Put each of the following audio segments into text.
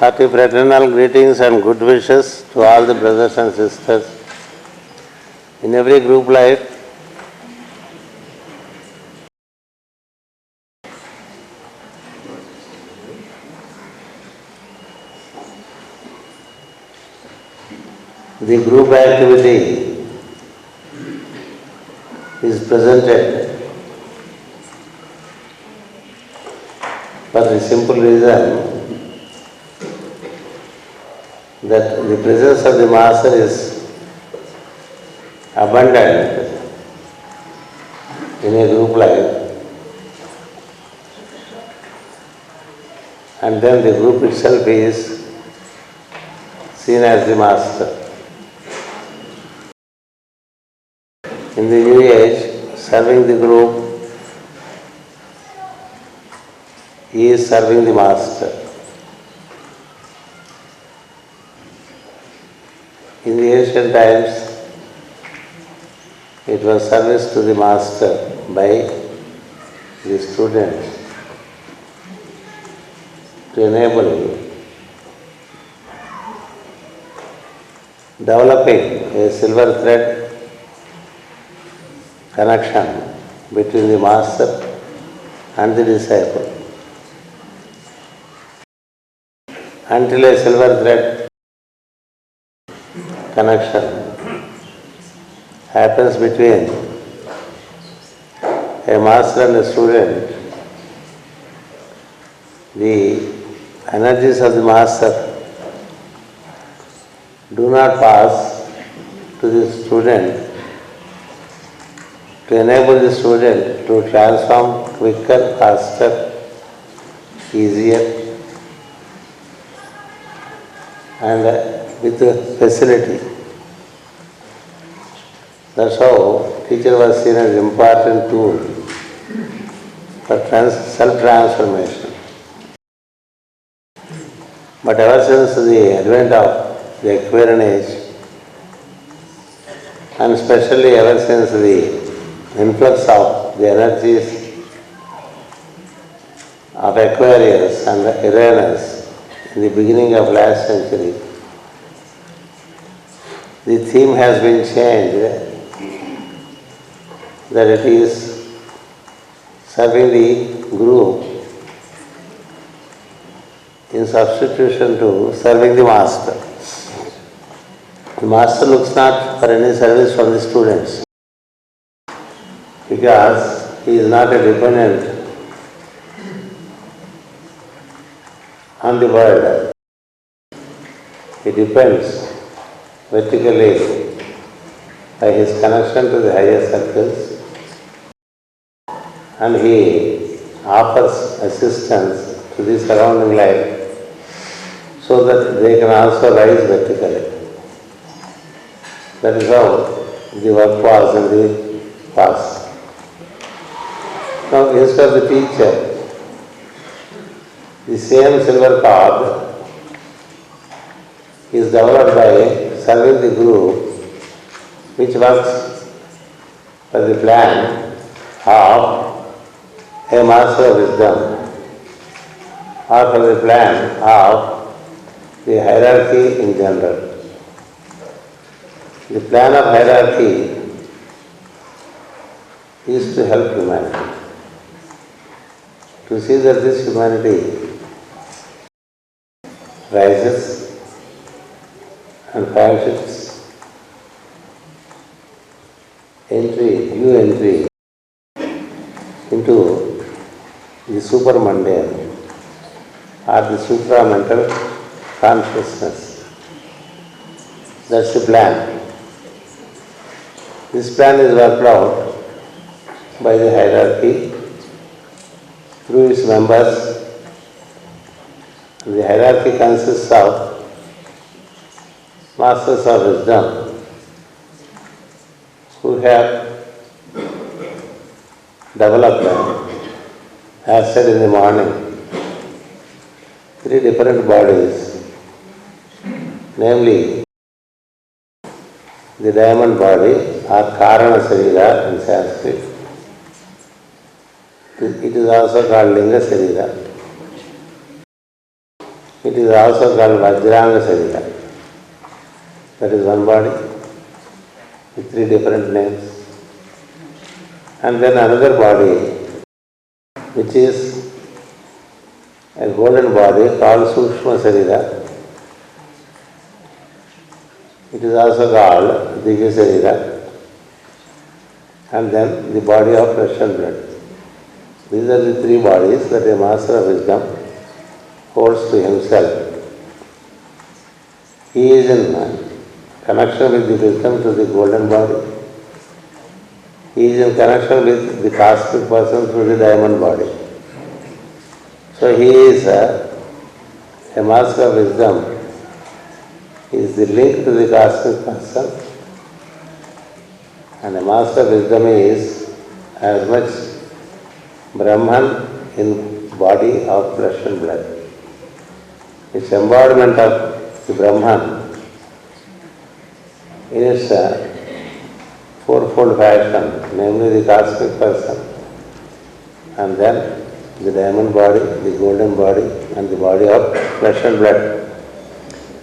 Hearty fraternal greetings and good wishes to all the brothers and sisters in every group life. The group activity is presented for the simple reason that the presence of the Master is abundant in a group life, and then the group itself is seen as the Master. In the new age, serving the group is serving the Master. In the ancient times, it was service to the Master by the students to enable developing a silver thread connection between the Master and the disciple. Until a silver thread connection happens between a master and a student, the energies of the master do not pass to the student to enable the student to transform quicker, faster, easier, and with facility. That's how teacher was seen as an important tool for self-transformation. But ever since the advent of the Aquarian age, and especially ever since the influx of the energies of Aquarius and Uranus in the beginning of last century, the theme has been changed, that it is serving the group in substitution to serving the master. The master looks not for any service from the students because he is not a dependent on the world. He depends vertically by his connection to the higher circles, and he offers assistance to the surrounding life so that they can also rise vertically. That is how the work was in the past. Now, instead of the teacher, the same silver cord is developed by serving the group, which works for the plan of a master of wisdom, or for the plan of the hierarchy in general. The plan of hierarchy is to help humanity, to see that this humanity rises and finds its new entry into the supermundane or the supramental consciousness. That's the plan. This plan is worked out by the hierarchy through its members. The hierarchy consists of masters of wisdom who have developed, as said in the morning, 3 different bodies, namely the diamond body or Karana Sarira in Sanskrit. It is also called Linga Sarira. It is also called Vajranga Sarira. That is one body with 3 different names. And then another body which is a golden body called Sukshma Sarira. It is also called Divya Sarira. And then the body of flesh and blood. These are the 3 bodies that a master of wisdom holds to himself. He is in connection with the wisdom to the golden body. He is in connection with the cosmic person through the diamond body. So he is a master of wisdom. He is the link to the cosmic person. And a master of wisdom is as much Brahman in body of flesh and blood. Its embodiment of the Brahman in its fourfold fashion, namely the cosmic person, and then the diamond body, the golden body, and the body of flesh and blood.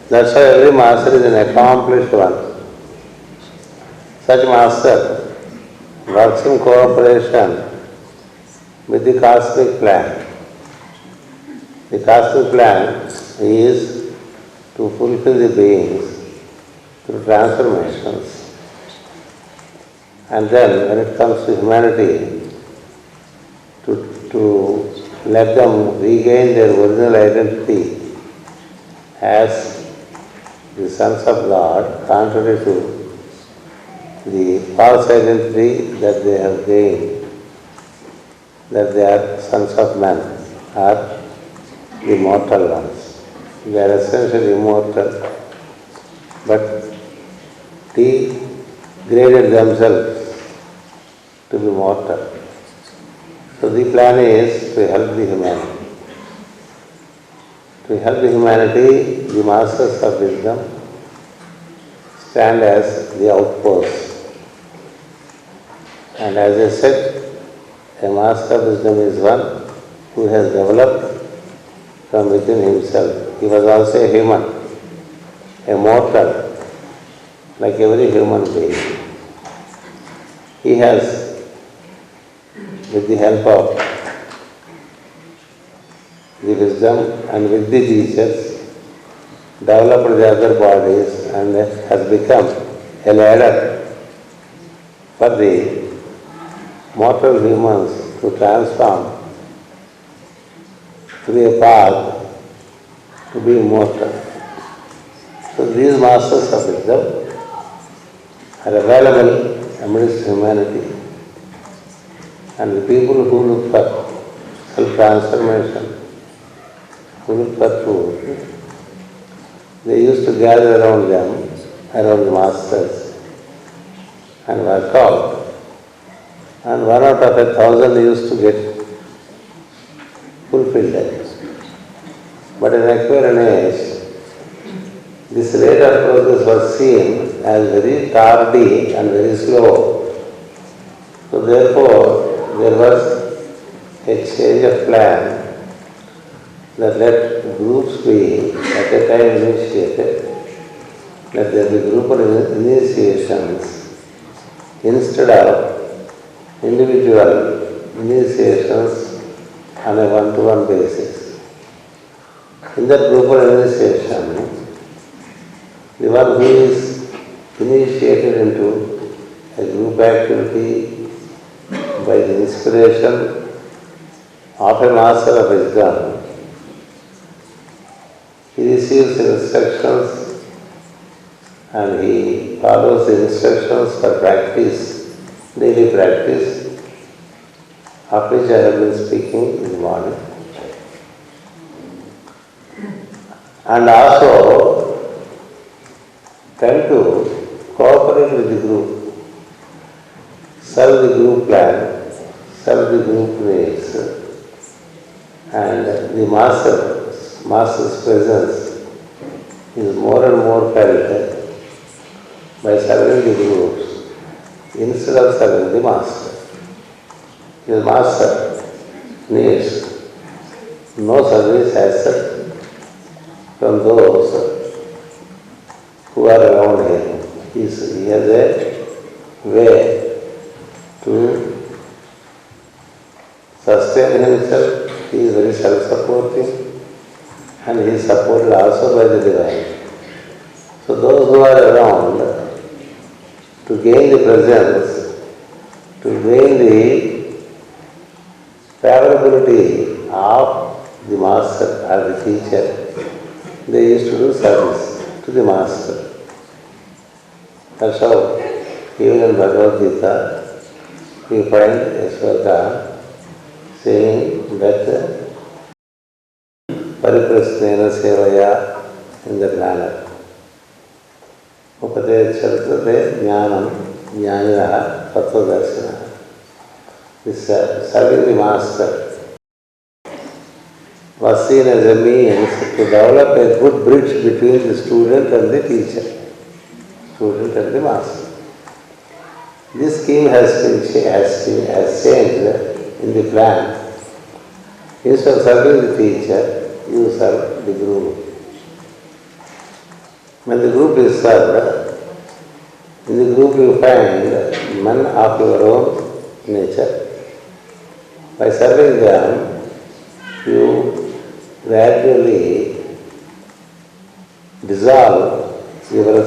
That's why every master is an accomplished one. Such master works in cooperation with the cosmic plan. The cosmic plan is to fulfill the beings through transformations. And then when it comes to humanity, to let them regain their original identity as the sons of God, contrary to the false identity that they have gained, that they are sons of men, or the mortal ones. They are essentially immortal, but degraded themselves to be mortal. So the plan is to help the humanity. To help the humanity, the masters of wisdom stand as the outposts. And as I said, a master of wisdom is one who has developed from within himself. He was also a human, a mortal, like every human being. He has, with the help of the wisdom and with the teachers, developed the other bodies and has become a ladder for the mortal humans to transform through a path to be immortal. So these masters of wisdom are available amidst humanity, and the people who look for self-transformation, who look for truth, they used to gather around them, around the masters, and work out. And 1 out of 1,000 used to get fulfilled. But in Aquarian age, this rate of progress was seen as very tardy and very slow. So therefore, there was a change of plan that let groups be at a time initiated, let there be group initiations instead of individual initiations on a one-to-one basis. In that group initiation, The one who is initiated into a group activity by the inspiration of a master of wisdom, he receives instructions and he follows the instructions for practice, daily practice, of which I have been speaking in the morning. And also tend to cooperate with the group, serve the group plan, serve the group needs, and the master's presence is more and more felt by serving the groups instead of serving the master. The master needs no service as such from those who are around him. He has a way to sustain himself. He is very self-supporting and he is supported also by the divine. So those who are around to gain the presence, to gain the favorability of the master or the teacher, they used to do service to the master. That's how even in Bhagavad Gita we find a sloka saying that Pariprasnena Sevaya in that manner. Upade Charitate Jnanam Jnaniraha Tattvadarshana. This serving the master was seen as a means to develop a good bridge between the student and the teacher, student and the master. This scheme has changed in the plan. Instead of serving the teacher, you serve the group. When the group is served, in the group you find men of your own nature. By serving them, you gradually dissolve your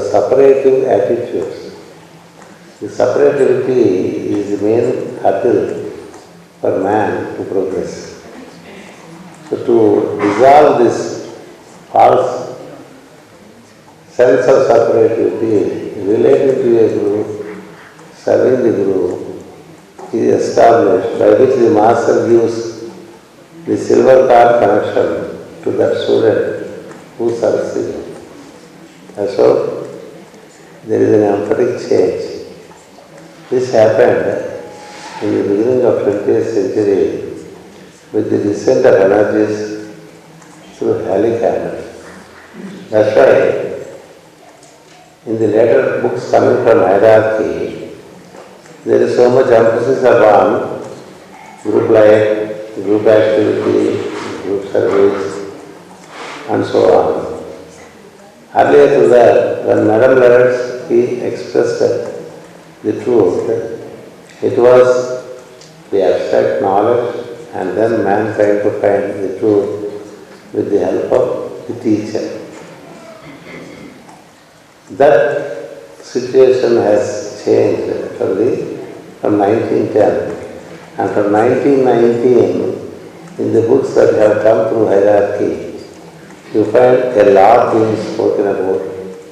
separative attitudes. The separativity is the main hurdle for man to progress. So to dissolve this false sense of separativity related to a group, serving the group, is established by which the master gives the silver card connection to that student who serves him. And so there is an emphatic change. This happened in the beginning of 20th century with the descent of energies through helicarnal. That's why in the later books coming from hierarchy, there is so much emphasis upon group life, group activity, group service, and so on. Earlier to that, when Madame Lawrence expressed the truth, it was the abstract knowledge and then man trying to find the truth with the help of the teacher. That situation has changed from 1910, and from 1919 in the books that have come through hierarchy, you find a lot being spoken about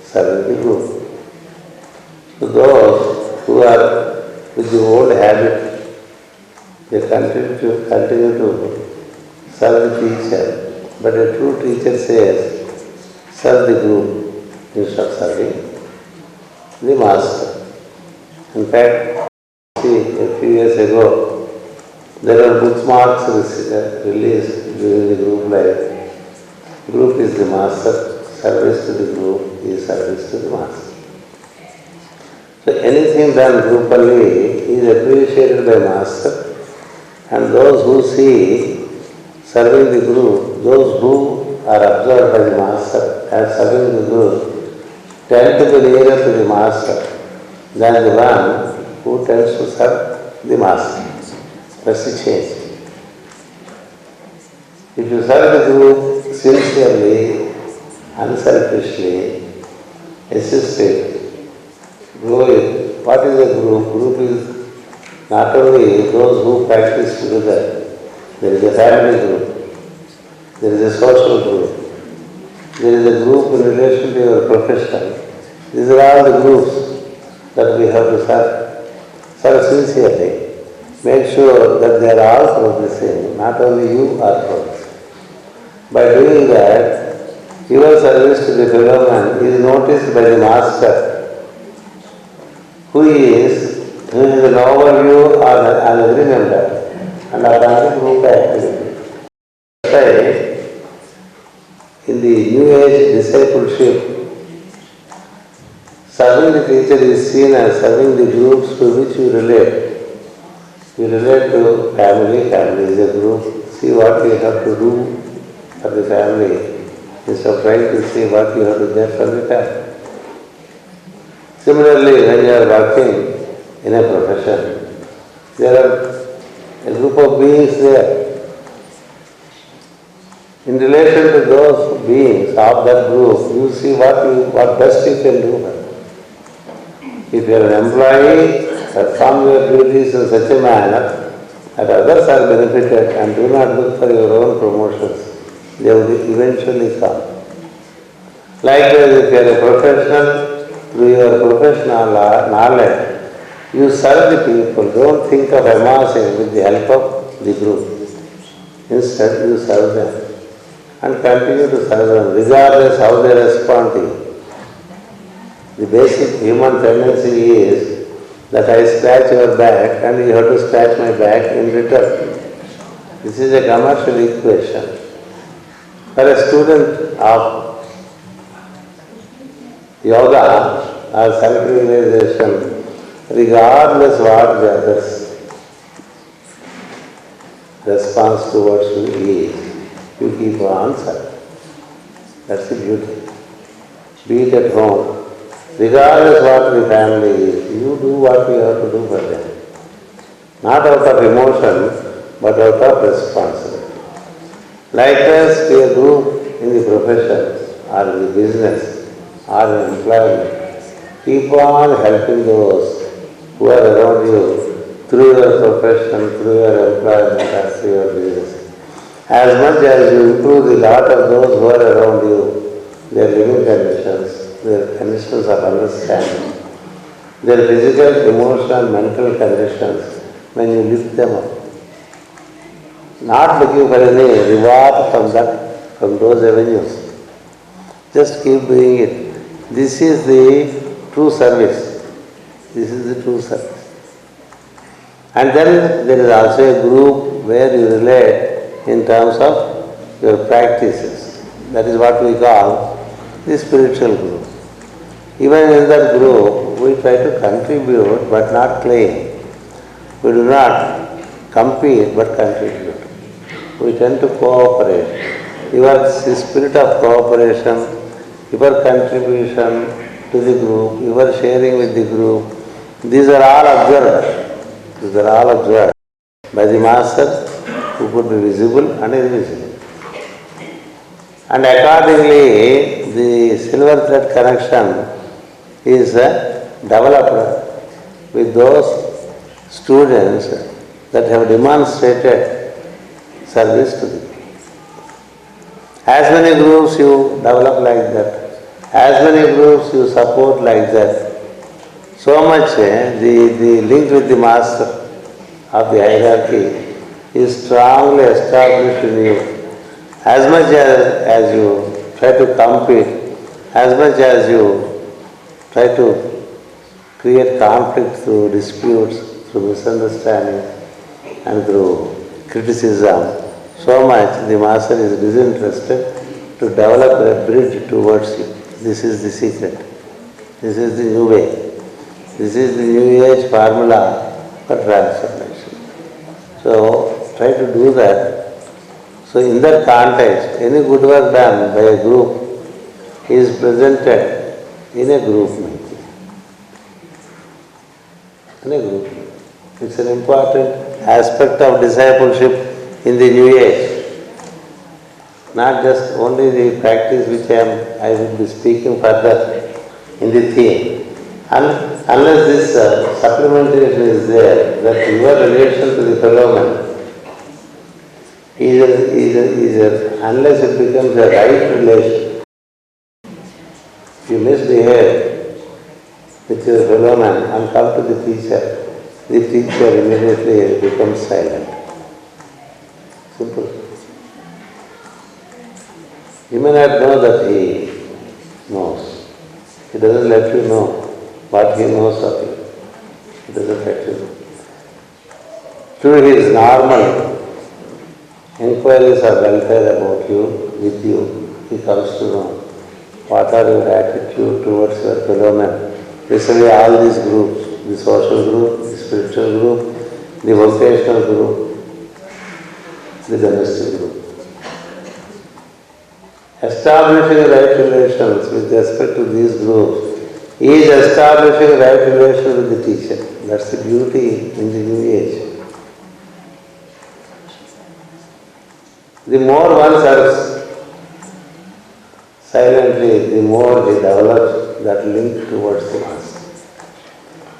serving the group. So those who are with the old habit, they continue to serve the teacher, but a true teacher says, serve the group instead of serving the master. In fact, see, a few years ago, there were bookmarks released during the group life. Group is the master, service to the group is service to the master. So anything done groupally is appreciated by master, and those who see serving the group, those who are observed by the master as serving the group, tend to be nearer to the master than the one who tends to serve the master. That's the change. If you serve the group sincerely, unselfishly, assist it, grow it. What is a group? Group is not only those who practice together. There is a family group, there is a social group, there is a group in relation to your profession. These are all the groups that we have to serve sincerely. Make sure that they are all progressing, not only you are progressing. By doing that, your service to the fellow man is noticed by the master, who is an overview or an every member and our group activity. That's why in the New Age discipleship, serving the teacher is seen as serving the groups to which you relate. You relate to family, family is a group. See what you have to do for the family instead of trying to see what you have to get from the family. Similarly, when you are working in a profession, there are a group of beings there. In relation to those beings of that group, you see what best you can do for them. If you are an employee, perform your duties in such a manner that others are benefited and do not look for your own promotions. They will eventually come. Likewise, if you are a professional, through your professional knowledge, you serve the people. Don't think of amassing with the help of the group. Instead, you serve them and continue to serve them regardless how they respond to you. The basic human tendency is that I scratch your back and you have to scratch my back in return. This is a commercial equation. For a student of yoga or self-realization, regardless what the other's response towards you is, you keep on serving. That's the beauty. Be it at home, regardless what the family is, you do what you have to do for them. Not out of emotion, but out of responsibility. Likewise, to a group in the profession, or in the business, or in employment, keep on helping those who are around you through your profession, through your employment, or through your business. As much as you improve the lot of those who are around you, their living conditions, their conditions of understanding, their physical, emotional, mental conditions, when you lift them up. Not looking for any reward from those avenues. Just keep doing it. This is the true service. This is the true service. And then there is also a group where you relate in terms of your practices. That is what we call the spiritual group. Even in that group, we try to contribute but not claim. We do not compete but contribute. We tend to cooperate. Your spirit of cooperation, your contribution to the group, your sharing with the group, these are all observed. These are all observed by the master who could be visible and invisible. And accordingly, the silver thread connection is developed with those students that have demonstrated service to the group. As many groups you develop like that, as many groups you support like that, so much the link with the master of the hierarchy is strongly established in you. As much as you try to compete, as much as you try to create conflict through disputes, through misunderstanding and through criticism, so much the master is disinterested to develop a bridge towards you. This is the secret. This is the new way. This is the new age formula for transformation. So try to do that. So in that context, any good work done by a group is presented in a group meeting. In a group meeting. It's an important aspect of discipleship in the new age. Not just only the practice which I will be speaking further, in the theme. Unless this supplementation is there, that your relation to the fellow man, unless it becomes a right relation, you misbehave with your fellow man and come to the teacher immediately becomes silent. Simple. You may not know that he knows. He doesn't let you know what he knows of you. He doesn't let you know. Through his normal inquiries of welfare about you, with you, he comes to know what are your attitude towards your fellow men. Basically all these groups, the social group, the spiritual group, the vocational group, the domestic group. Establishing right relations with respect to these groups is establishing right relations with the teacher. That's the beauty in the new age. The more one serves silently, the more he develops that link towards the master.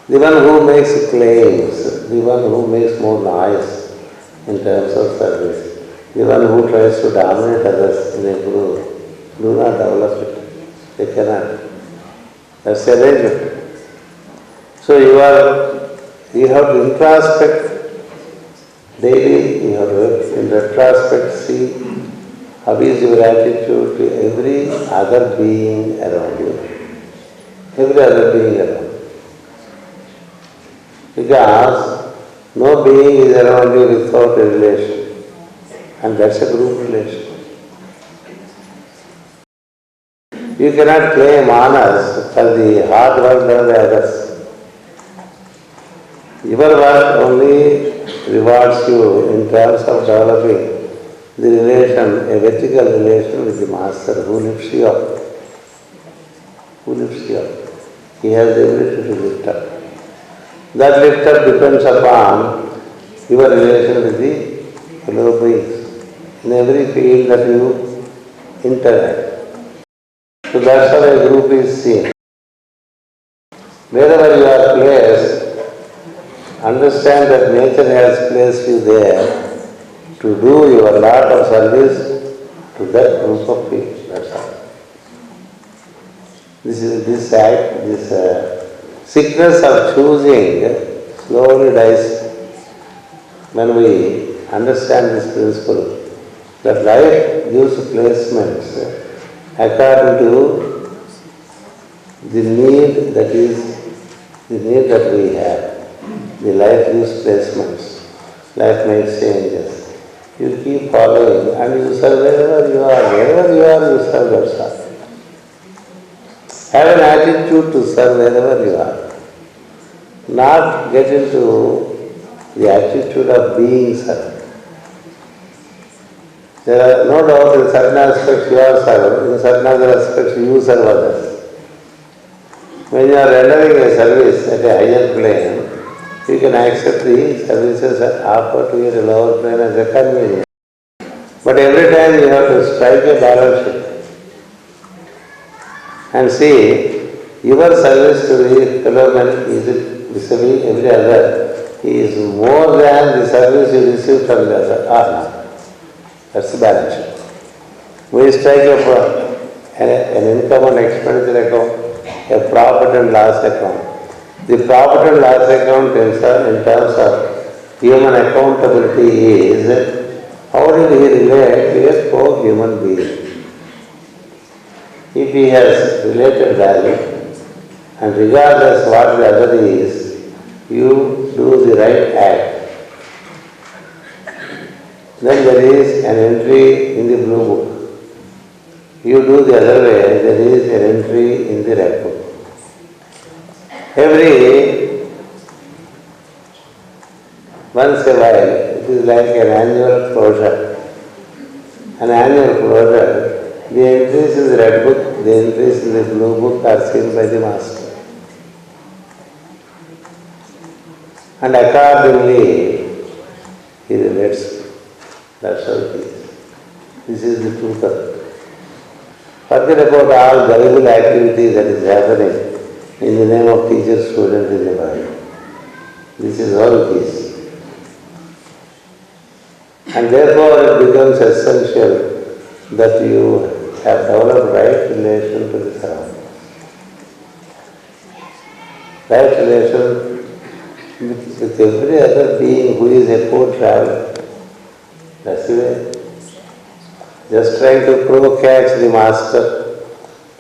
The one who makes claims, the one who makes more noise in terms of service, the one who tries to dominate others in a group, do not develop it. They cannot. That's arrangement. So you have to introspect daily, you have to in retrospect see how is your attitude to every other being around you. Every other being around you. Because no being is around you without a relation. And that's a group relation. You cannot claim honors for the hard work done by others. Your work only rewards you in terms of developing the relation, a vertical relation with the master who lifts you up. Who lifts you up. He has the ability to lift up. That lift up depends upon your relation with the fellow beings in every field that you interact. So that's how a group is seen. Wherever you are placed, understand that nature has placed you there to do your lot of service to that group of people. That's all. This sickness of choosing slowly dies when we understand this principle that life gives placements according to the need that we have. The life gives placements. Life makes changes. You keep following and you serve wherever you are. Wherever you are, you serve yourself. Have an attitude to serve wherever you are. Not get into the attitude of being served. There are no doubt in certain aspects you are served, in certain other aspects you serve others. When you are rendering a service at a higher plane, you can accept the services offered to you at a lower plane as a convenience. But every time you have to strike a balance sheet and see your service to the fellow man is vis-a-vis every other is more than the service you receive from the other. No. That's the balance sheet. We strike an income and expenditure account, a profit and loss account. The profit and loss account in terms of human accountability is how did he relate to a poor human being? If he has related value and regardless what the other is, you do the right act. Then there is an entry in the blue book. You do the other way, there is an entry in the red book. Every once a while, it is like an annual closure. An annual closure, the entries in the red book, the entries in the blue book are seen by the master. And accordingly, he relates. That's how it is. This is the truth of it. Forget about all gullible activity that is happening in the name of teacher-student in the world. This is how it is. And therefore it becomes essential that you have developed right relation to the surroundings. Right relation with every other being who is a co-traveler. That's the way. Just trying to catch the master,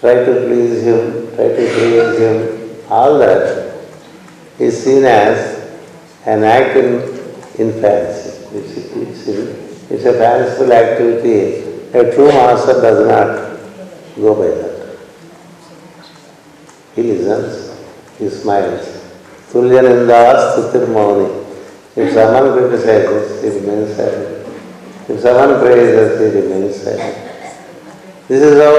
try to please him, try to praise him, all that is seen as an act in fancy. It's a fanciful activity. A true master does not go by that. He listens, he smiles. Tulyanindas Stutir Mauni. If someone criticizes, he remains silent. If someone praises, he remains silent. This is how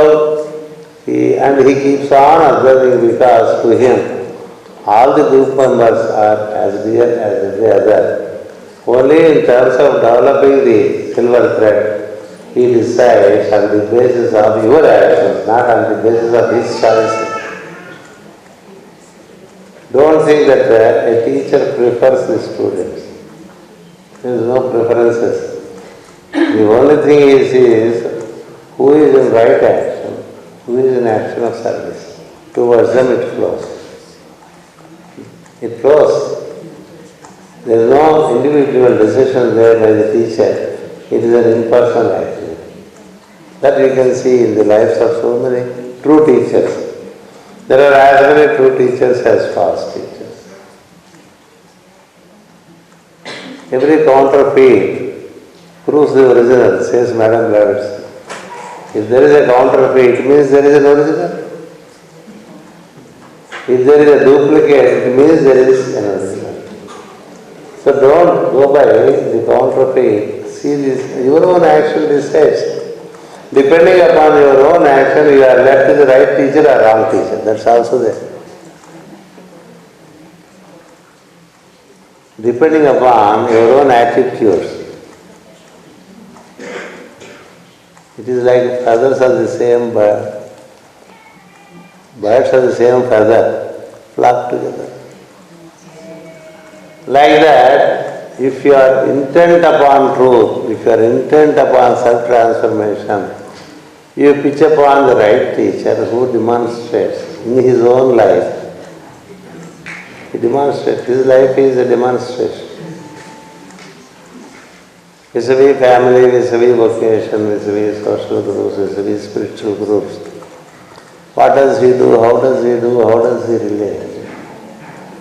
he keeps on observing because to him all the group members are as dear as every other. Only in terms of developing the silver thread, he decides on the basis of your actions, not on the basis of his choices. Don't think that a teacher prefers the students. There is no preferences. The only thing he sees who is in right action, who is in action of service. Towards them it flows. It flows. There is no individual decision there by the teacher. It is an impersonal activity. That we can see in the lives of so many true teachers. There are as many true teachers as false teachers. Every counterfeit proves the original, says Madame Blavatsky. If there is a counterfeit, it means there is an original. If there is a duplicate, it means there is an original. So don't go by the counterfeit. See this, your own action decides. Depending upon your own action, you are left with the right teacher or wrong teacher. That's also there. Depending upon your own attitudes. It is like feathers are the same bird. Birds are the same feather, flock together. Like that, if you are intent upon truth, if you are intent upon self-transformation, you pitch upon the right teacher who demonstrates in his own life. He demonstrates, his life is a demonstration. Vis-a-vis family, vis-a-vis vocation, vis-a-vis social groups, vis-a-vis spiritual groups. What does he do? How does he do? How does he relate?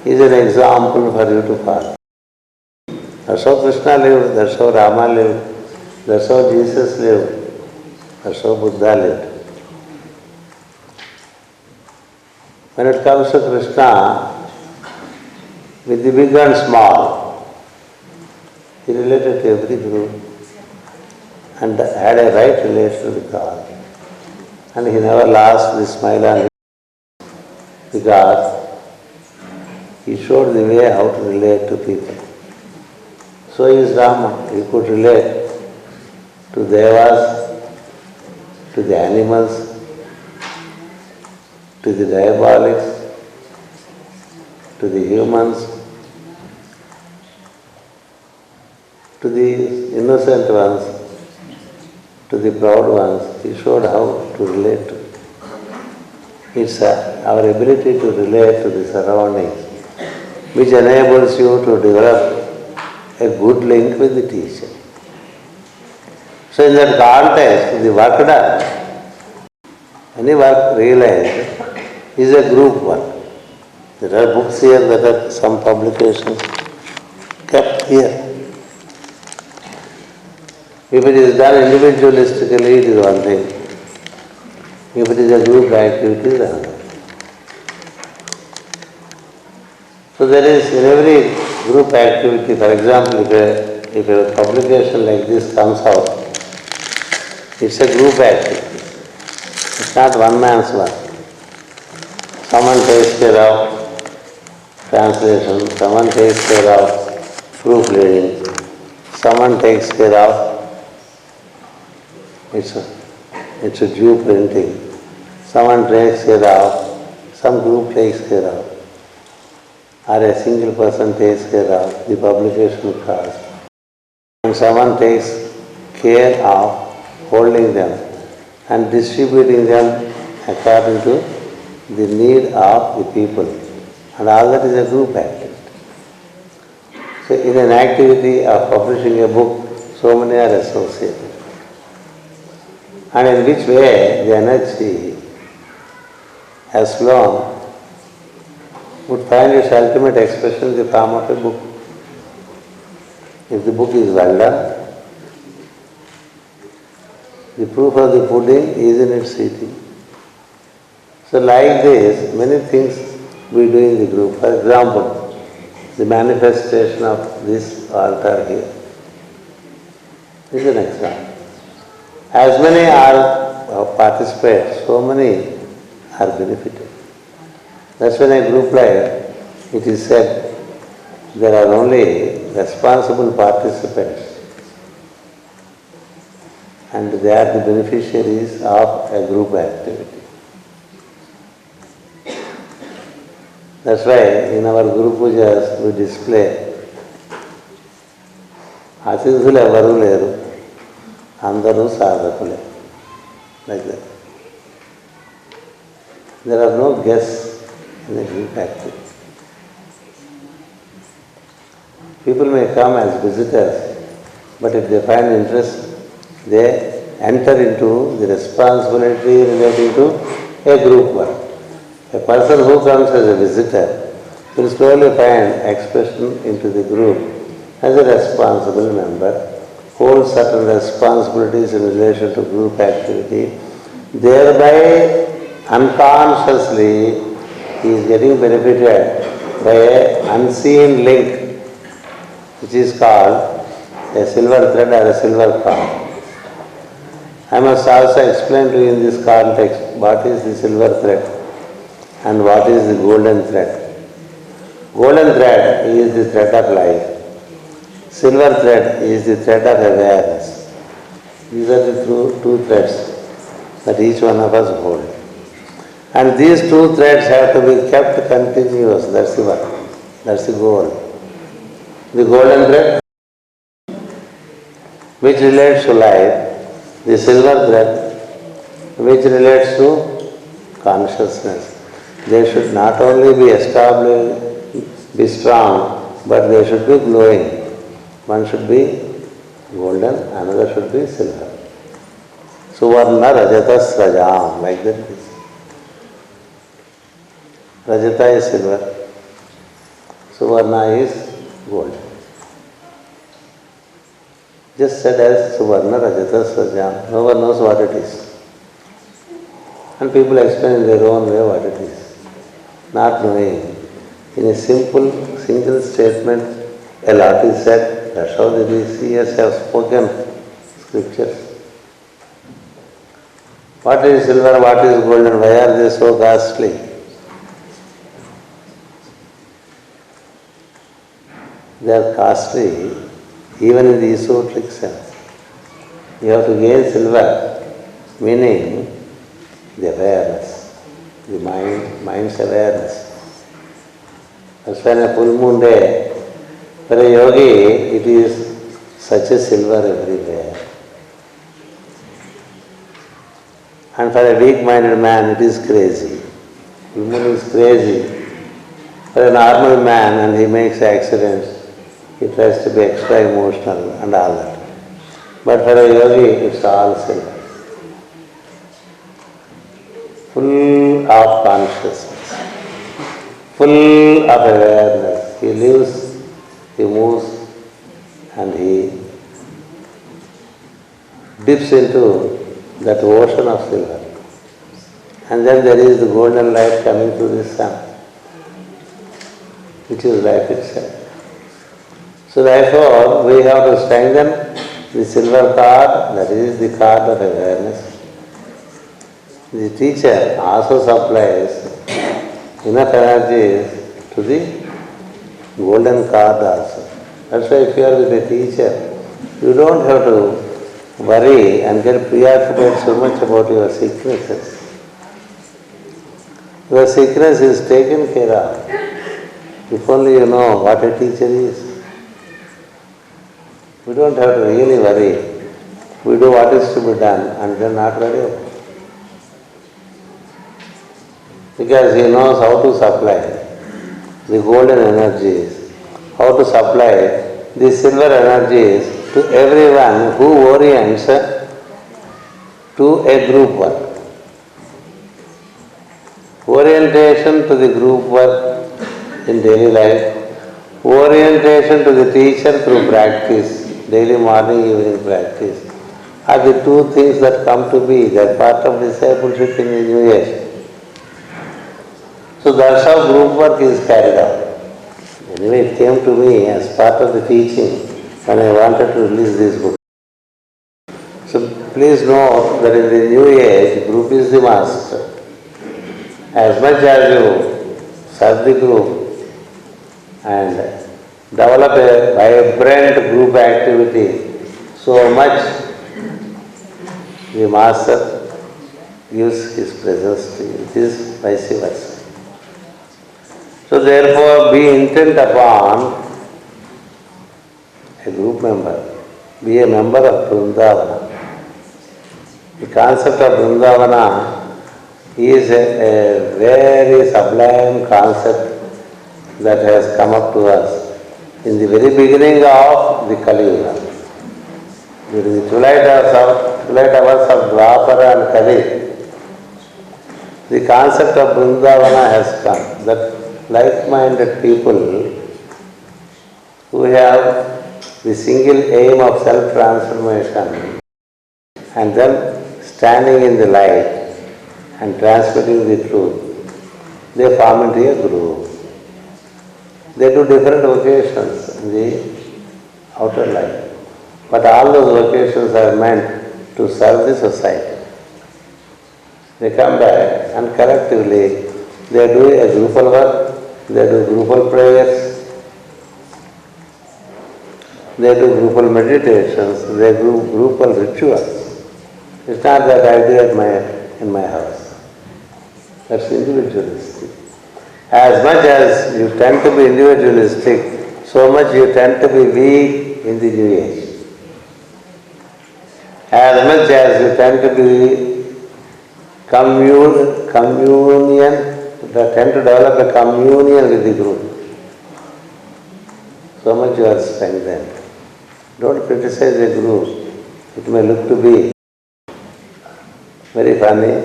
He is an example for you to follow. That's how Krishna lived, that's how Rama lived, that's how Jesus lived, that's how Buddha lived. When it comes to Krishna, with the big and small, he related to every group and had a right relation with God. And he never lost the smile on his face because he showed the way how to relate to people. So is Rama. He could relate to devas, to the animals, to the diabolics, to the humans, to the innocent ones, to the proud ones. He showed how to relate to. It's our ability to relate to the surroundings which enables you to develop a good link with the teacher. So in that context, the work done, any work realized is a group work. There are books here, there are some publications kept here. If it is done individualistically, it is one thing. If it is a group activity, it is another. So there is in every group activity, for example, if a publication like this comes out, it's a group activity. It's not one man's work. Someone takes care of translation, someone takes care of proofreading, someone takes care of it's a due printing, someone takes care of, some group takes care of, or a single person takes care of the publication cost, and someone takes care of holding them and distributing them according to the need of the people. And all that is a group activity. So in an activity of publishing a book, so many are associated. And in which way the energy has flown would find its ultimate expression in the form of a book. If the book is well done, the proof of the pudding is in its eating. So like this, many things we do in the group. For example, the manifestation of this altar here is an example. As many are participate, so many are benefited. That's when a group like it is said there are only responsible participants and they are the beneficiaries of a group activity. That's why in our Guru Pujas we display అతిథులు ఎవరూ లేరు, అందరూ సాధకులే. Like that. There are no guests in the group activity. People may come as visitors, but if they find interest, they enter into the responsibility relating to a group work. A person who comes as a visitor will slowly find expression into the group as a responsible member, holds certain responsibilities in relation to group activity, thereby unconsciously he is getting benefited by an unseen link which is called a silver thread or a silver cord. I must also explain to you in this context what is the silver thread and what is the golden thread. Golden thread is the thread of life. Silver thread is the thread of awareness. These are the two threads that each one of us hold. And these two threads have to be kept continuous. That's the work. That's the goal. The golden thread which relates to life, the silver thread which relates to consciousness. They should not only be established, be strong, but they should be glowing. One should be golden, another should be silver. Suvarna Rajata Srajam, like that. Rajata is silver, Suvarna is gold. Just said as Suvarna Rajata Srajam, no one knows what it is. And people explain in their own way what it is. Not knowing. In a simple, single statement, a lot is said. That's how the seers have spoken scriptures. What is silver, what is gold, and why are they so costly? They are costly even in the esoteric sense. You have to gain silver, meaning the awareness, the mind's awareness. That's why on a full moon day, for a yogi, it is such a silver everywhere. And for a weak-minded man, it is crazy. Full moon is crazy. For a normal man, and he makes accidents, he tries to be extra emotional and all that. But for a yogi, it's all silver. Full of consciousness, full of awareness. He lives, he moves, and he dips into that ocean of silver. And then there is the golden light coming through the sun, which is life itself. So therefore, we have to strengthen the silver cord, that is the cord of awareness. The teacher also supplies enough energies to the golden cord also. That's why if you are with a teacher, you don't have to worry and get preoccupied so much about your sicknesses. Your sickness is taken care of. If only you know what a teacher is. We don't have to really worry. We do what is to be done and then not worry about it. Because he knows how to supply the golden energies, how to supply the silver energies to everyone who orients to a group work. Orientation to the group work in daily life, orientation to the teacher through practice, daily morning, evening practice, are the two things that come to be. They are part of discipleship in the New Age. So that's how group work is carried out. Anyway, it came to me as part of the teaching when I wanted to release this book. So please know that in the New Age, group is the master. As much as you serve the group and develop a vibrant group activity, so much the master gives his presence to you. It is vice versa. So therefore, be intent upon a group member. Be a member of Vrindavana. The concept of Vrindavana is a very sublime concept that has come up to us in the very beginning of the Kali Yuga. During the twilight hours of Dwapara and Kali, the concept of Vrindavana has come, that like-minded people who have the single aim of self-transformation and then standing in the light and transmitting the truth, they form into a group. They do different vocations in the outer life, but all those vocations are meant to serve the society. They come back and collectively they do a groupal work, they do groupal prayers, they do groupal meditations, they do groupal rituals. It's not that I do in my house. That's individualistic. As much as you tend to be individualistic, so much you tend to be weak in the New Age. As much as you tend to be communion, tend to develop a communion with the group, so much you are strengthened. Don't criticize the group. It may look to be very funny,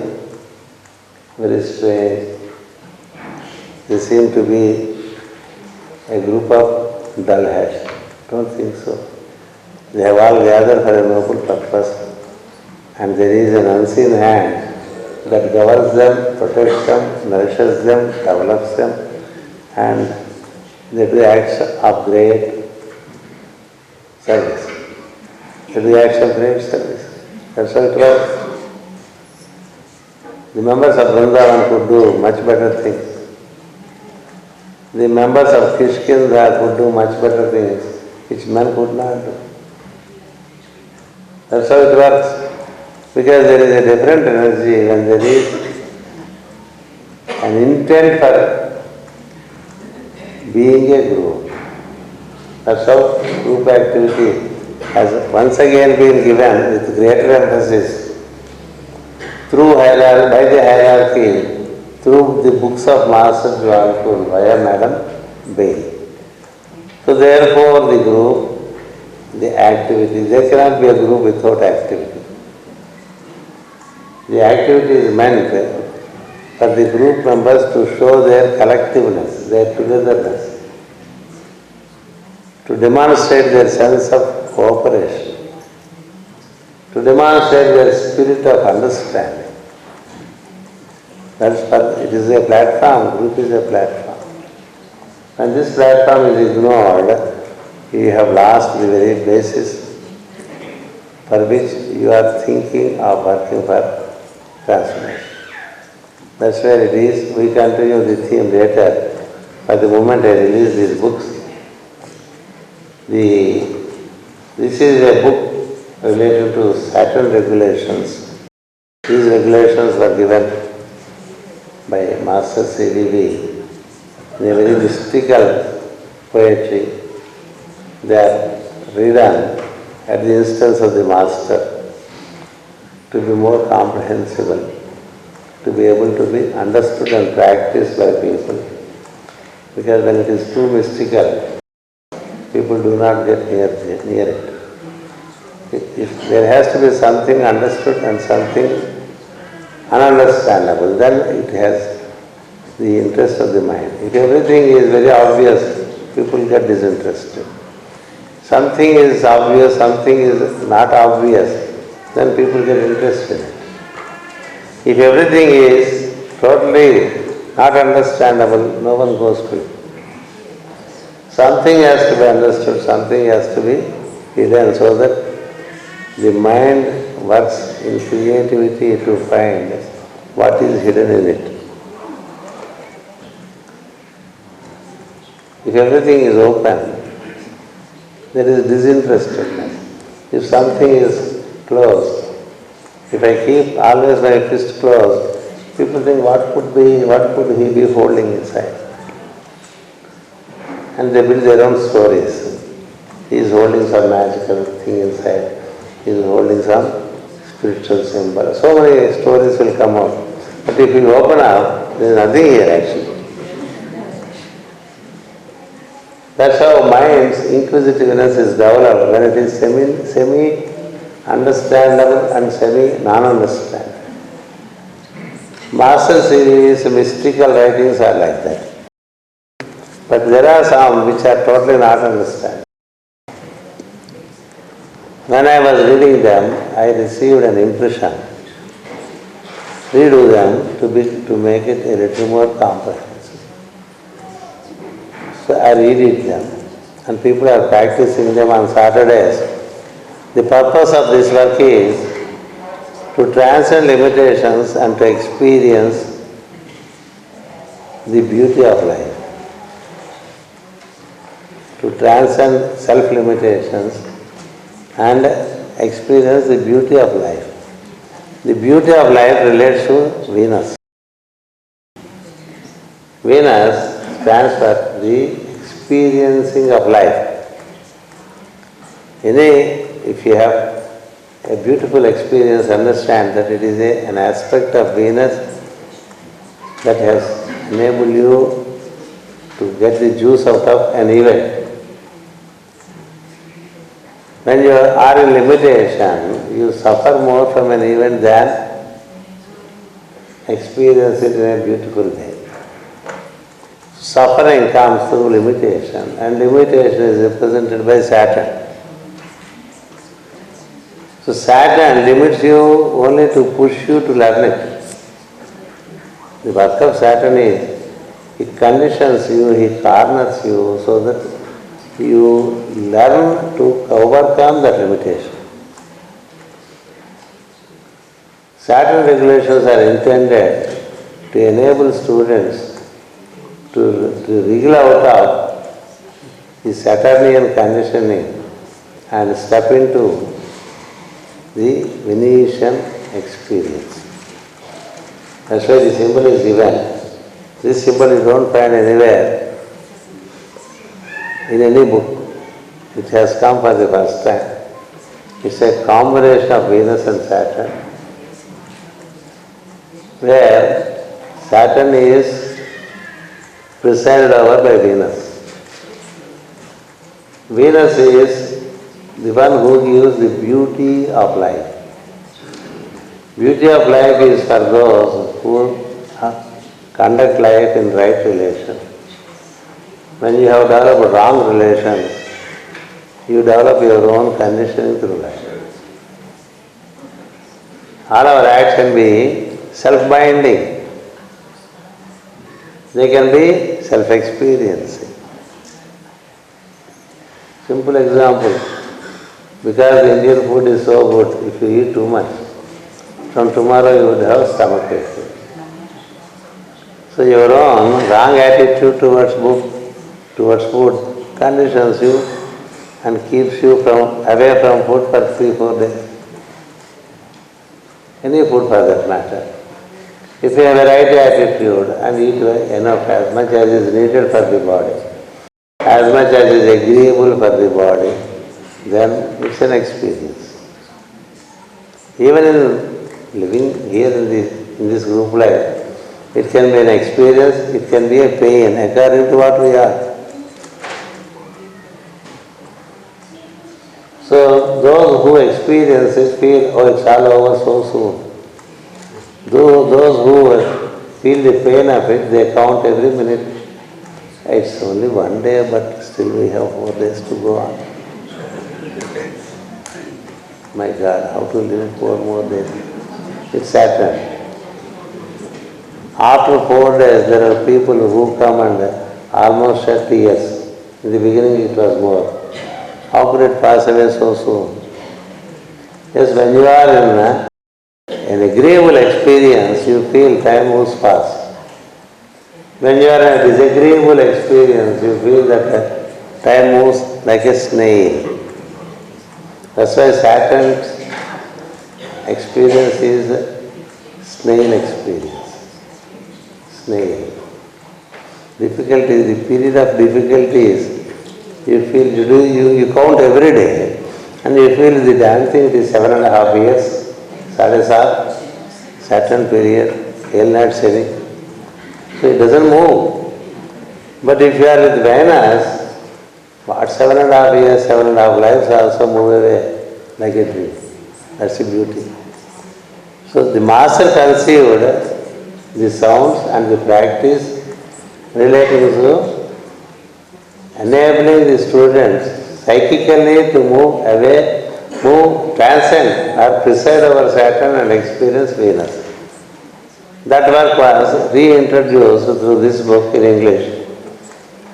very strange. They seem to be a group of dullheads. Don't think so. They have all gathered for a noble purpose, and there is an unseen hand that governs them, protects them, nourishes them, develops them, and they do acts of great service. They do acts of great service. That's how it works. The members of Vrindavan could do much better things. The members of Kishkinda could do much better things which men could not do. That's how it works. Because there is a different energy when there is an intent for being a group. That's how group activity has once again been given with greater emphasis through hierarchy, by the hierarchy, through the books of Master Jwalpur via Madam Bailey. So therefore the group, the activity, there cannot be a group without activity. The activity is meant for the group members to show their collectiveness, their togetherness, to demonstrate their sense of cooperation, to demonstrate their spirit of understanding. It is a platform, group is a platform. When this platform is ignored, you have lost the very basis for which you are thinking of working for transformation. That's where it is. We continue the theme later. At the moment I release these books, this is a book related to Saturn regulations. These regulations were given by Master CVV in a very mystical poetry. They are redone at the instance of the Master to be more comprehensible, to be able to be understood and practiced by people. Because when it is too mystical, people do not get near it. If there has to be something understood and something ununderstandable, then it has the interest of the mind. If everything is very obvious, people get disinterested. Something is obvious, something is not obvious, then people get interested in it. If everything is totally not understandable, no one goes to it. Something has to be understood, something has to be hidden, so that the mind works in creativity to find what is hidden in it. If everything is open, there is disinterestedness. If something is closed, if I keep always my fist closed, people think what could he be holding inside? And they build their own stories. He is holding some magical thing inside. He is holding some spiritual symbol. So many stories will come out. But if you open up, there is nothing here actually. That's how mind's inquisitiveness is developed when it is semi-understandable and semi-non-understandable. Master series mystical writings are like that. But there are some which are totally not understood. When I was reading them, I received an impression. Redo them to make it a little more comprehensive. So I reread them, and people are practicing them on Saturdays. The purpose of this work is to transcend limitations and to experience the beauty of life. To transcend self-limitations and experience the beauty of life. The beauty of life relates to Venus. Venus stands for the experiencing of life. If you have a beautiful experience, understand that it is an aspect of Venus that has enabled you to get the juice out of an event. When you are in limitation, you suffer more from an event than experience it in a beautiful way. Suffering comes through limitation, and limitation is represented by Saturn. So Saturn limits you only to push you to learn it. The work of Saturn is, it conditions you, it corners you so that you learn to overcome that limitation. Saturn regulations are intended to enable students to wriggle out of the Saturnian conditioning and step into the Venetian experience. That's why the symbol is given. This symbol you don't find anywhere in any book. It has come for the first time. It's a combination of Venus and Saturn, where Saturn is presided over by Venus. Venus is the one who gives the beauty of life. Beauty of life is for those who conduct life in right relation. When you have developed wrong relations, you develop your own conditioning through life. All our acts can be self-binding. They can be self-experiencing. Simple example, because the Indian food is so good, if you eat too much, from tomorrow you would have stomachache. So your own wrong attitude towards food conditions you and keeps you away from food for 3-4 days. Any food for that matter. If you have a right attitude and eat enough, as much as is needed for the body, as much as is agreeable for the body, then it's an experience. Even in living here in this group life, it can be an experience, it can be a pain according to what we are. So those who experience it feel, oh, it's all over so soon. Those who feel the pain of it, they count every minute. It's only one day, but still we have 4 days to go on. My God, how to live 4 more days? It's Saturn. After 4 days, there are people who come and almost shed tears. In the beginning it was more. How could it pass away so soon? Yes, when you are in an agreeable experience, you feel time moves fast. When you are in a disagreeable experience, you feel that time moves like a snail. That's why Saturn's experience is a snail experience. Snail. Difficulty, the period of difficulties, you feel, you count every day and you feel the damn thing, it is 7.5 years, Saturn period, L-night saving. So it doesn't move. But if you are with Venus, what 7.5 years, 7.5 lives also move away like a dream. That's the beauty. So the master conceived the sounds and the practice relating to enabling the students psychically to move away, transcend or preside over Saturn and experience Venus. That work was reintroduced through this book in English,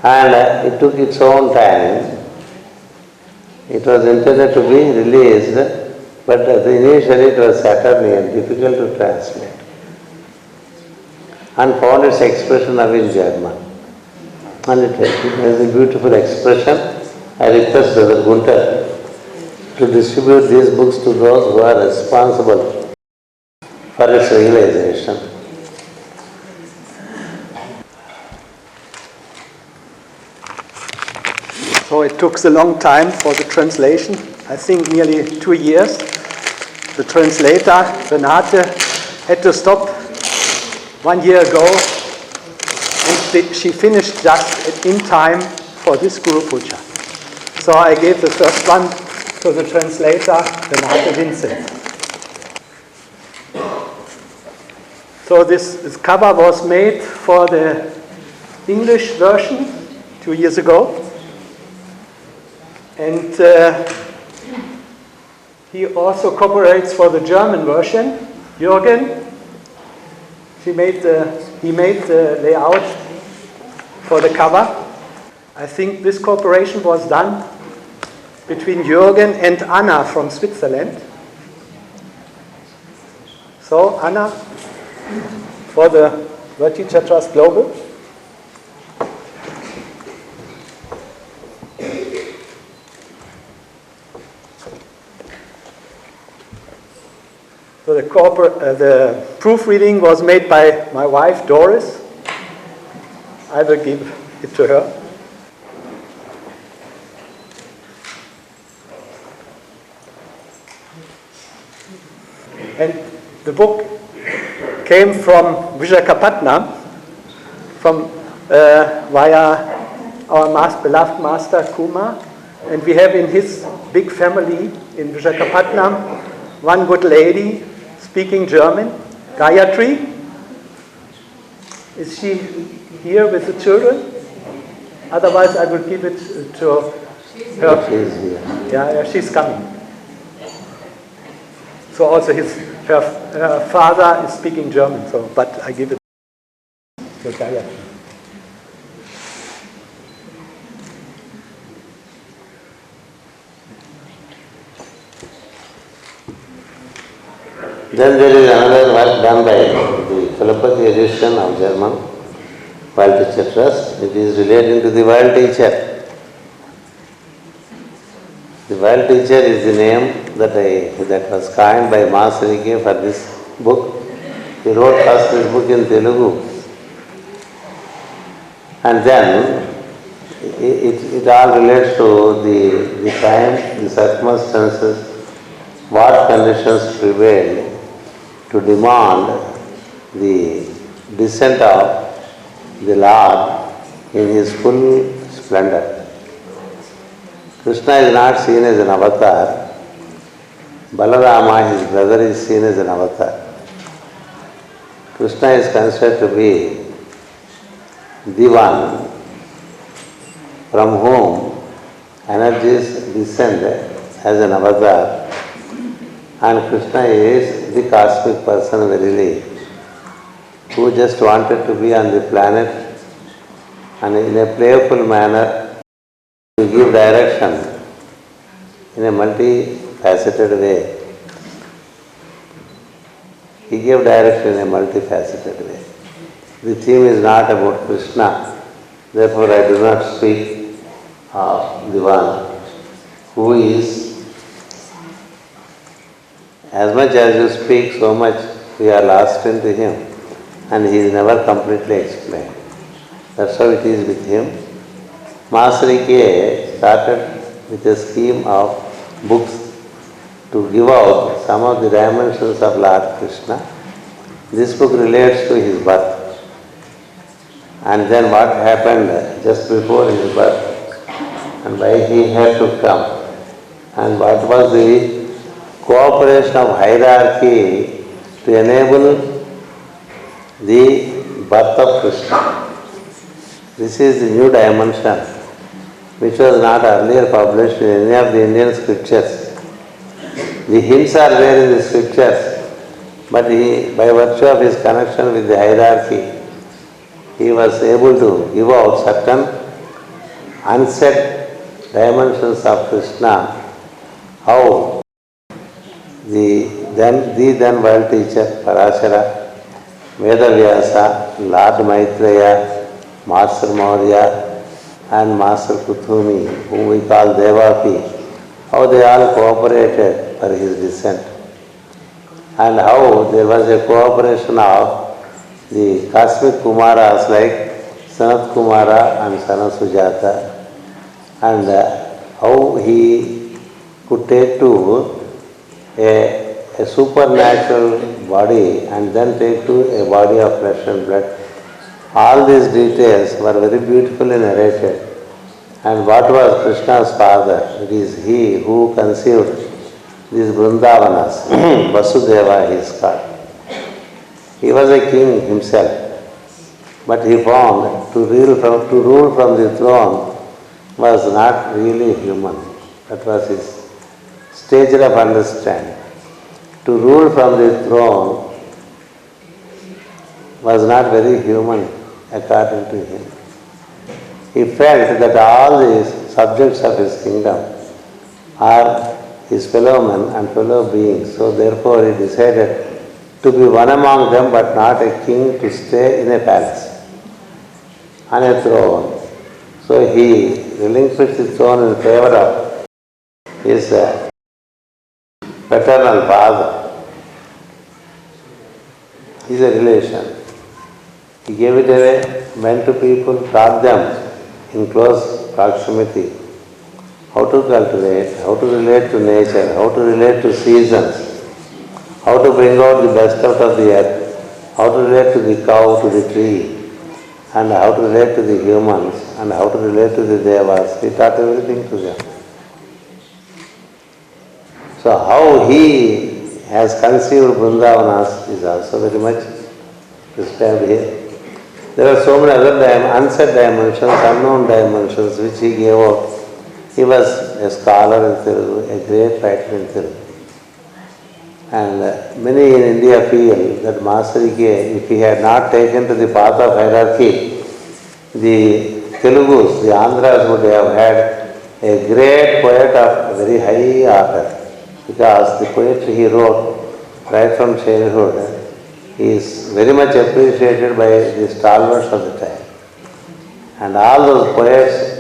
and it took its own time. It was intended to be released, but initially it was Saturnian, difficult to translate, and found its expression of in German. And it has a beautiful expression. I request Brother Gunter to distribute these books to those who are responsible for its realization. So it took a long time for the translation, I think nearly 2 years. The translator, Renate, had to stop 1 year ago, and she finished just in time for this Guru Puja. So I gave the first one to the translator, Renate Vincent. So this cover was made for the English version 2 years ago. And he also cooperates for the German version. Jürgen, he made the layout for the cover. I think this cooperation was done between Jürgen and Anna from Switzerland. So Anna, for the World Teacher Trust Global. So the proofreading was made by my wife, Doris. I will give it to her. And the book came from Visakhapatnam, via our beloved master Kumar. And we have in his big family in Visakhapatnam one good lady speaking German, Gayatri. Is she here with the children? Otherwise, I will give it to her. She's here. Yeah, she's coming. So also her father is speaking German. So, but I give it to Gayatri. Then there is another work done by the telepathy edition of German, World Teacher Trust. It is relating to the World Teacher. The World Teacher is the name that was coined by Master Rike for this book. He wrote first this book in Telugu. And then it all relates to the time, the circumstances, what conditions prevailed to demand the descent of the Lord in his full splendor. Krishna is not seen as an avatar. Balarama, his brother, is seen as an avatar. Krishna is considered to be the one from whom energies descend as an avatar, and Krishna is the cosmic person verily, who just wanted to be on the planet and in a playful manner to give direction in a multifaceted way. He gave direction in a multifaceted way. The theme is not about Krishna, therefore I do not speak of the one who is, as much as you speak, so much we are lost into him, and he is never completely explained. That's how it is with him. Master K started with a scheme of books to give out some of the dimensions of Lord Krishna. This book relates to his birth. And then what happened just before his birth, and why he had to come, and what was the cooperation of hierarchy to enable the birth of Krishna. This is the new dimension which was not earlier published in any of the Indian scriptures. The hints are there in the scriptures, but he, by virtue of his connection with the hierarchy, he was able to give out certain unsaid dimensions of Krishna, how the then world teacher Parashara, Vedavyasa, Lord Maitreya, Master Maurya and Master Kuthumi, whom we call Devaki, how they all cooperated for his descent, and how there was a cooperation of the cosmic Kumaras like Sanat Kumara and Sanasujata, and how he could take to a supernatural body and then take to a body of flesh and blood. All these details were very beautifully narrated. And what was Krishna's father? It is he who conceived these Vrindavanas. Vasudeva he is called. He was a king himself, but he found to rule from the throne was not really human. That was his stature of understanding. To rule from the throne was not very human according to him. He felt that all these subjects of his kingdom are his fellow men and fellow beings, so therefore he decided to be one among them, but not a king to stay in a palace, on a throne. So he relinquished the throne in favor of his paternal father. He is a relation. He gave it away, went to people, taught them in close proximity how to cultivate, how to relate to nature, how to relate to seasons, how to bring out the best out of the earth, how to relate to the cow, to the tree, and how to relate to the humans, and how to relate to the devas. He taught everything to them. So how he has conceived Vrindavanas is also very much described here. There are so many other unsaid dimensions, unknown dimensions which he gave out. He was a scholar in Telugu, a great writer in Telugu. And many in India feel that Master K, if he had not taken to the path of hierarchy, the Telugus, the Andhras would have had a great poet of very high order, because the poetry he wrote right from childhood is very much appreciated by the stalwarts of the time. And all those poets,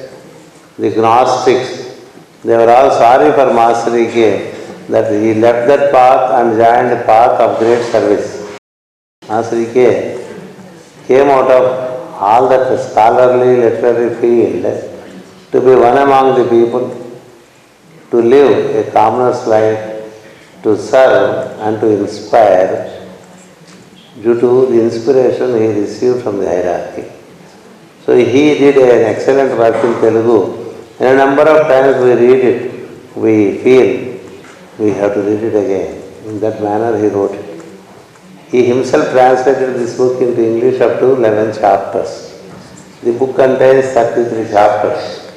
the Gnostics, they were all sorry for Master K that he left that path and joined the path of great service. Master came out of all that scholarly literary field to be one among the people, to live a commoner's life, to serve and to inspire due to the inspiration he received from the hierarchy. So he did an excellent work in Telugu. And a number of times we read it, we feel we have to read it again. In that manner he wrote it. He himself translated this book into English up to 11 chapters. The book contains 33 chapters.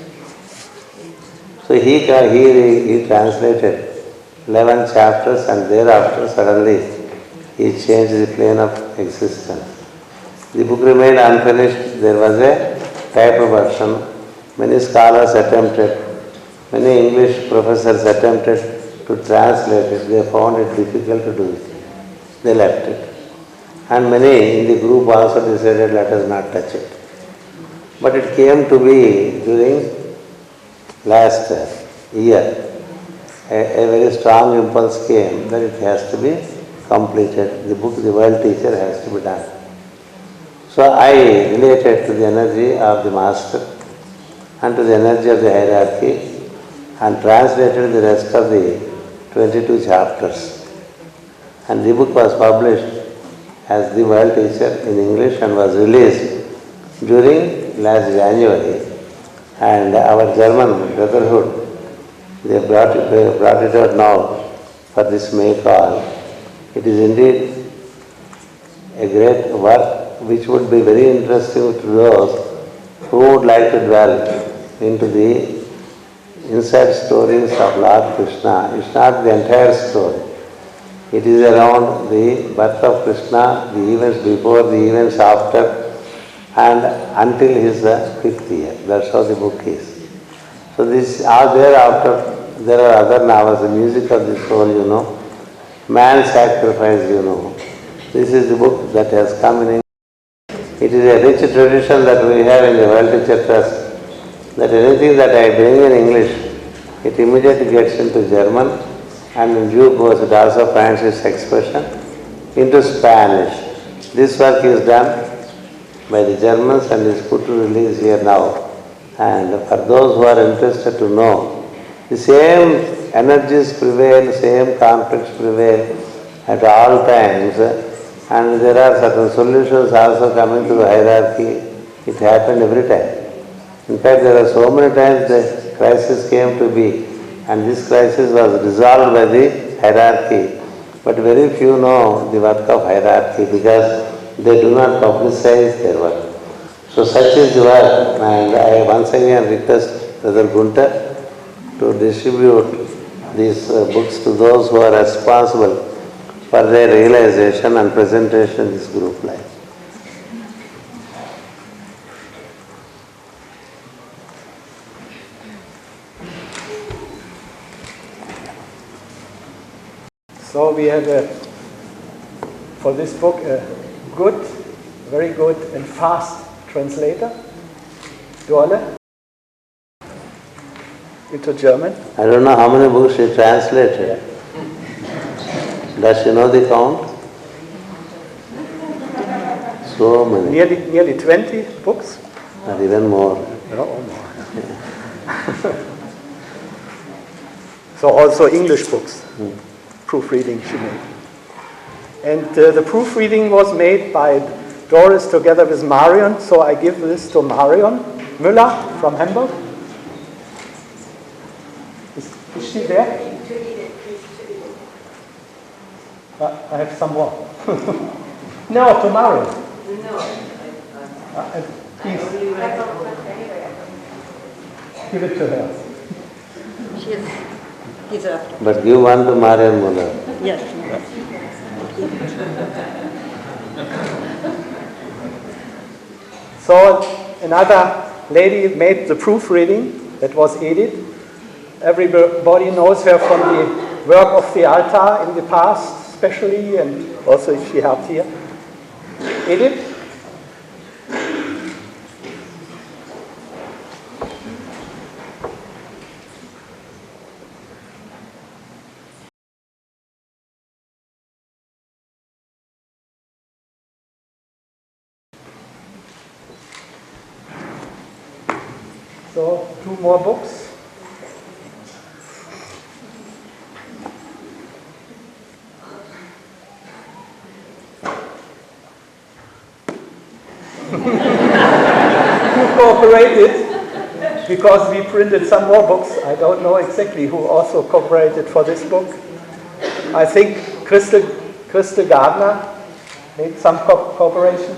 So he translated 11 chapters and thereafter suddenly he changed the plane of existence. The book remained unfinished. There was a type version. Many scholars attempted, many English professors attempted to translate it. They found it difficult to do it. They left it. And many in the group also decided, let us not touch it. But it came to be during last year. A very strong impulse came that it has to be completed. The book, the world teacher, has to be done. So I related to the energy of the master and to the energy of the hierarchy and translated the rest of the 22 chapters. And the book was published as the world teacher in English and was released during last January. And our German brotherhood, they brought it out now for this May call. It is indeed a great work which would be very interesting to those who would like to dwell into the inside stories of Lord Krishna. It's not the entire story. It is around the birth of Krishna, the events before, the events after, and until his 5th year. That's how the book is. So this thereafter, there are other novels, the music of the soul, man sacrifice, This is the book that has come in English. It is a rich tradition that we have in the World Teacher Trust, that anything that I bring in English, it immediately gets into German, and in due course it also finds its expression into Spanish. This work is done by the Germans and is put to release here now. And for those who are interested to know, the same energies prevail, same conflicts prevail at all times, and there are certain solutions also coming to the hierarchy. It happened every time. In fact, there are so many times the crisis came to be, and this crisis was resolved by the hierarchy. But very few know the work of hierarchy because they do not publicize their work. So such is the work, and I once again request Brother Gunter to distribute these books to those who are responsible for their realization and presentation in this group life. So we have for this book a good, very good and fast translator, Dorle, into German. I don't know how many books she translated. Does she know the count? So many. Nearly 20 books. Or even more. Or more. So also English books. Proofreading she made. And the proofreading was made by Doris together with Marion, so I give this to Marion Müller from Hamburg. Is she there? I have some more. No, to Marion. Please. Give it to her. But give one to Marian Muller. Yes. So another lady made the proofreading, that was Edith. Everybody knows her from the work of the altar in the past, especially, and also she helped here. Edith? So 2 more books. Who cooperated? Because we printed some more books. I don't know exactly who also cooperated for this book. I think Crystal Gardner made some cooperation.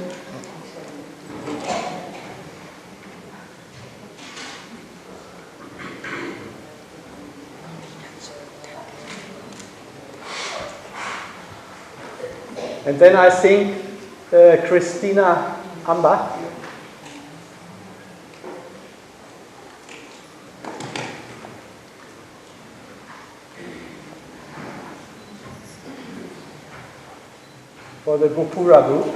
And then I think Christina Ambach. For the Gopura group.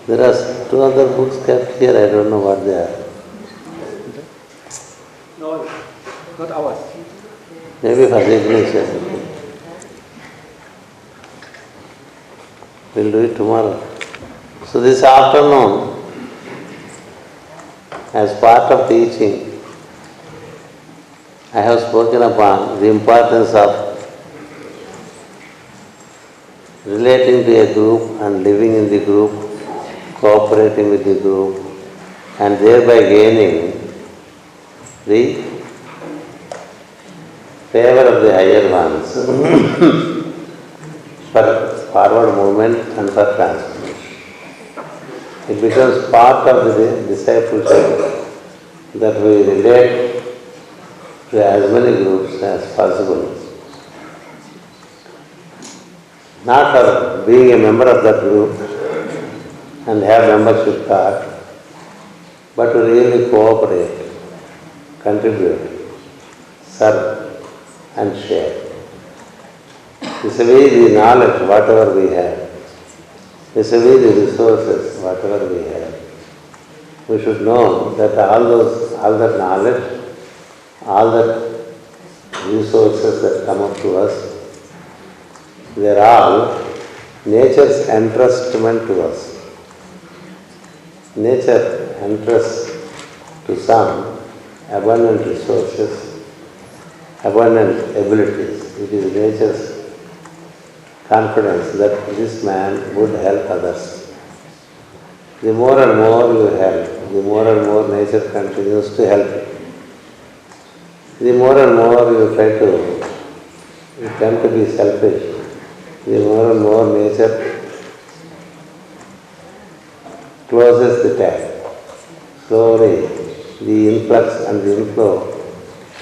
There are 2 other books kept here, I don't know what they are. No, not ours. Maybe for the Ignition. We'll do it tomorrow. So this afternoon, as part of teaching, I have spoken upon the importance of relating to a group and living in the group, cooperating with the group, and thereby gaining the favor of the higher ones for forward movement and for transformation. It becomes part of the discipleship that we relate to as many groups as possible. Not for being a member of that group and have membership card, but to really cooperate, contribute, serve and share. Vis-a-vis the knowledge, whatever we have, vis-a-vis the resources, whatever we have, we should know that all that knowledge, all that resources that come up to us, they are all nature's entrustment to us. Nature entrusts to some abundant resources, abundant abilities. It is nature's confidence that this man would help others. The more and more you help, the more and more nature continues to help you. The more and more you tend to be selfish, the more and more nature closes the tap. Slowly, the influx and the inflow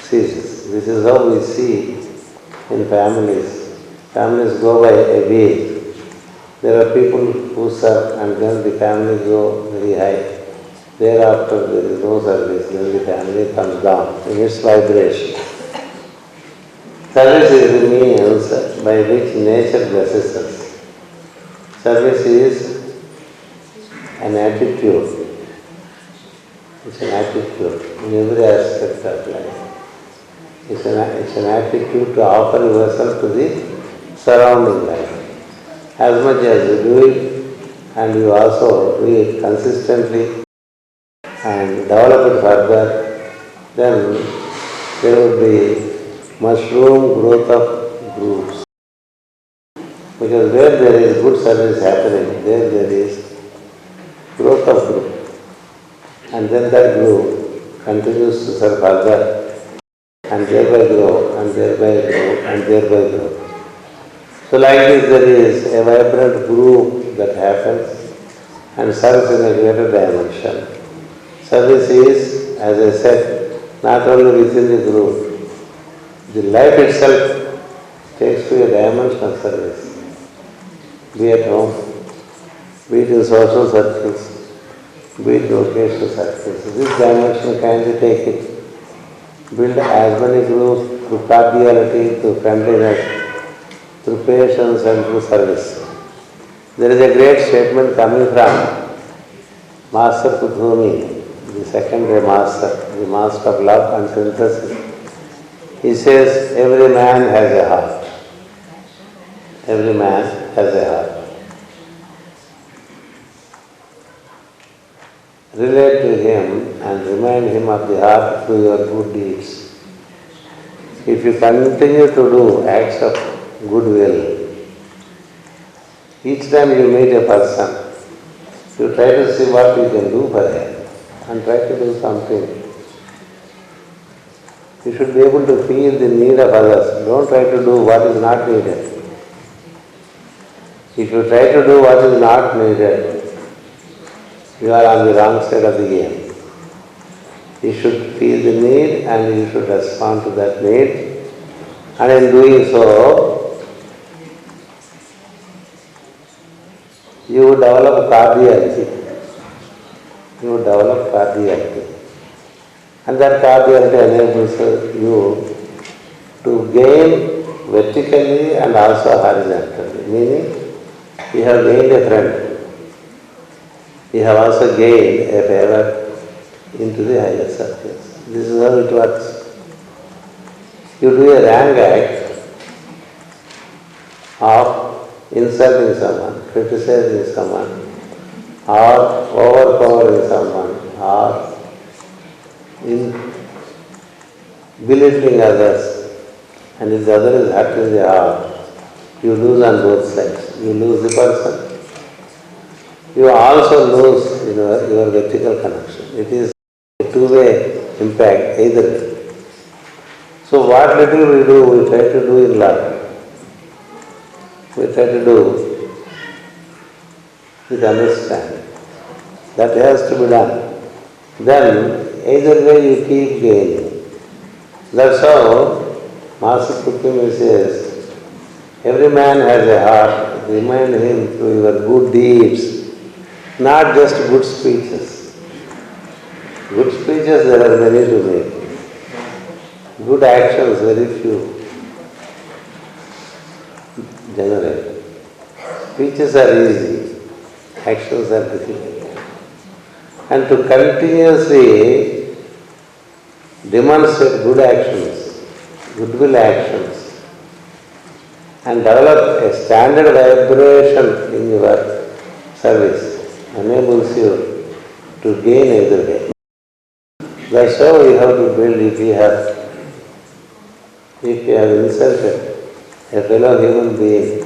ceases. This is how we see in families. Families go by a way. There are people who serve and then the family go very high. Thereafter there is no service, then the family comes down in its vibration. Service is the means by which nature blesses us. Service is an attitude. It's an attitude in every aspect of life. It's an attitude to offer yourself to the surrounding life. As much as you do it, and you also do it consistently and develop it further, then there would be mushroom growth of groups. Because where there is good service happening, there is growth of group. And then that group continues to serve further and thereby grow and thereby grow and thereby grow. So like this there is a vibrant group that happens and serves in a greater dimension. Service is, as I said, not only within the group, the life itself takes to a dimension of service. Be at home, be it in social circles, be it in vocational circles. This dimension kindly take it. Build as many groups through cordiality, through friendliness, through patience and through service. There is a great statement coming from Master Pudhumi, the secondary master, the master of love and synthesis. He says, every man has a heart. Every man has a heart. Relate to him and remind him of the heart through your good deeds. If you continue to do acts of goodwill, each time you meet a person, you try to see what you can do for him and try to do something. You should be able to feel the need of others. Don't try to do what is not needed. If you try to do what is not needed, you are on the wrong side of the game. You should feel the need and you should respond to that need. And in doing so, you would develop cordiality. You would develop cordiality. And that cordiality enables you to gain vertically and also horizontally. Meaning, you have gained a friend. You have also gained a favor into the higher circles. This is how it works. You do a wrong act of insulting someone, criticizing someone, or overpowering someone, or in belittling others, and if the other is hurt in the heart, you lose on both sides. You lose the person. You also lose your vertical connection. It is a two-way impact either way. So what little we do, we try to do in love. We try to do with understanding. That has to be done. Then either way you keep gaining. That's how Master Kuttumi says, every man has a heart. Remind him through your good deeds. Not just good speeches. Good speeches there are many to make. Good actions very few. Generally. Speeches are easy. Actions are difficult. And to continuously demonstrate good actions, goodwill actions, and develop a standard vibration in your service enables you to gain either way. That's how you have to build. If you have insulted a fellow human being,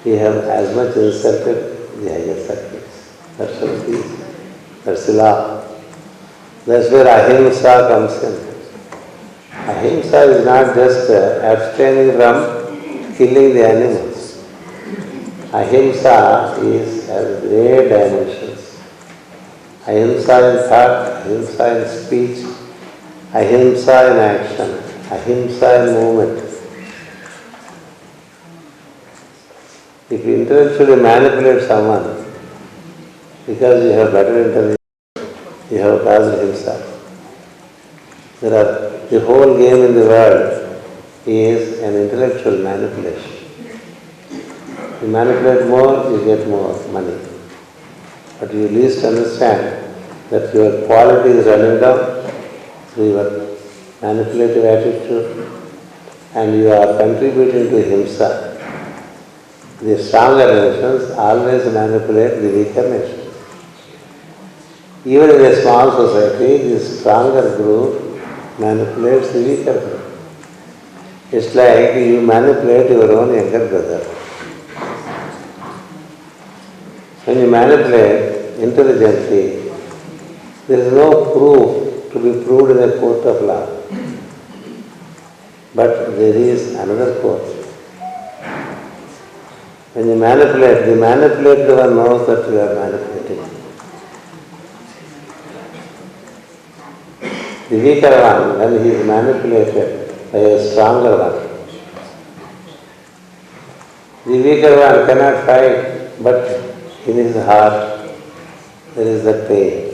you have as much insulted the higher circles. That's how it is. That's the law. That's where ahimsa comes in. Ahimsa is not just abstaining from killing the animals. Ahimsa has great dimensions. Ahimsa in thought, ahimsa in speech, ahimsa in action, ahimsa in movement. If you intellectually manipulate someone because you have better intelligence, you have caused himsa. The whole game in the world is an intellectual manipulation. You manipulate more, you get more money. But you least understand that your quality is running down through your manipulative attitude and you are contributing to himsa. The stronger nations always manipulate the weaker nations. Even in a small society, the stronger group manipulates the weaker group. It's like you manipulate your own younger brother. When you manipulate intelligently, there is no proof to be proved in a court of law. But there is another court. When you manipulate, the manipulated one knows that you are manipulating. The weaker one, when he is manipulated by a stronger one, the weaker one cannot fight, but in his heart there is that pain.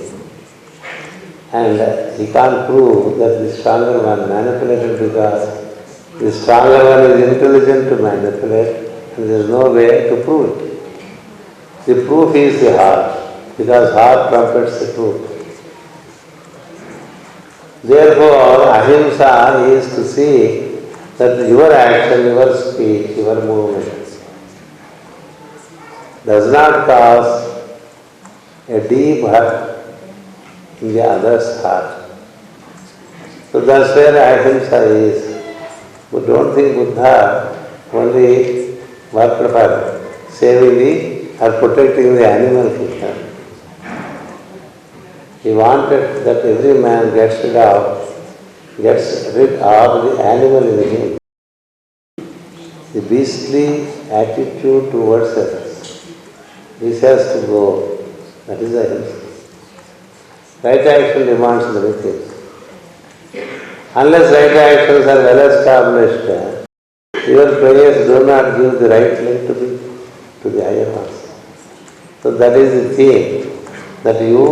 And he can't prove that the stronger one manipulated because the stronger one is intelligent to manipulate and there is no way to prove it. The proof is the heart, because heart trumpets the truth. Therefore, ahimsa is to see that your action, your speech, your movement does not cause a deep hurt in the other's heart. So that's where ahimsa is. But don't think Buddha only worked for saving the or protecting the animal kingdom. He wanted that every man gets rid of the animal in him, the beastly attitude towards others. This has to go. That is ahimsa. Right action demands many things. Unless right actions are well established, your prayers do not give the right link to the higher ones. So that is the theme, that you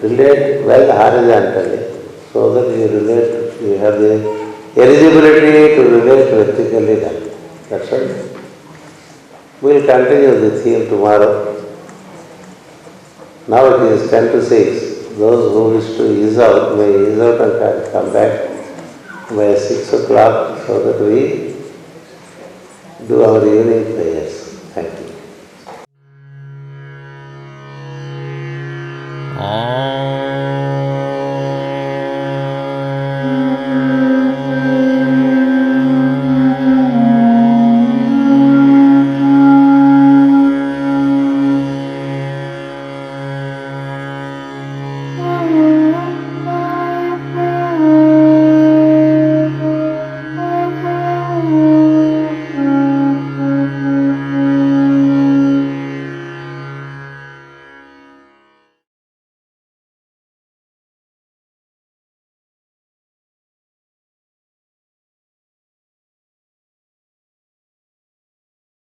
relate well horizontally, so that you have the eligibility to relate vertically then. That's all. We will continue the theme tomorrow. Now it is 10 to 6. Those who wish to ease out may ease out and come back by 6 o'clock so that we do our evening prayers. Thank you.